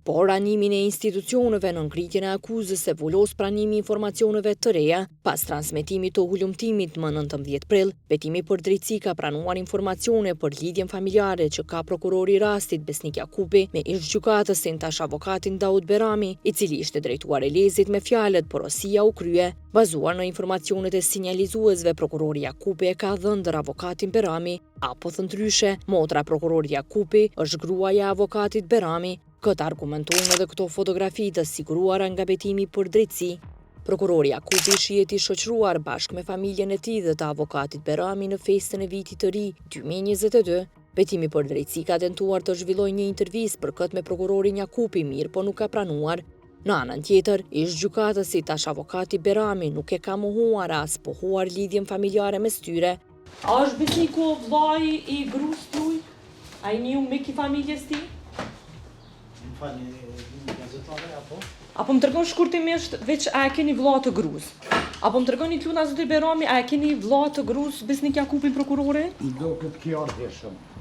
por ranimin e institucioneve në ngritjen e akuzës se vulos pranimi informacioneve të reja, pas transmetimit të hulumtimit më 19 prill, Betimi për Drejtësi ka pranuar informacione për lidhjen familjare që ka prokurori i rastit Besnik Jakupi me ish-gjykatës tash avokatin Daud Berami, i cili ishte drejtuar Elezit me fjalët porosia u krye. Bazuar në informacionet e sinjalizuesve, prokurori Jakupi e ka dhënë ndër avokatin Berami, apo thëndryshe, motra prokurori Jakupi është gruaja e avokatit Berami. Këtë argumentojnë edhe këto fotografi të siguruara nga Betimi për Drejtësi. Prokurori Jakupi shihet i shoqëruar bashkë me familjen e tij dhe të avokatit Berami në festën e vitit të ri 2022. Betimi për Drejtësi ka tentuar të zhvillojë një intervistë për këtë me prokurorin Jakupi, mirë po nuk ka pranuar. Në anën tjetër, ish-gjykatës tash avokati Berami nuk e ka mohuar as pohuar lidhjen familjare mes tyre. A është Besniku vllai i gruas tuaj? Ai njeh me ki familjes ti? Apo më tregon shkurtimisht veç a e keni vlla të gruas? Apo më tregoni t'luna zoti Berami, a e keni vlla të gruas Besnik Jakupin prokurore? Do këtë kjo ardhje shumë.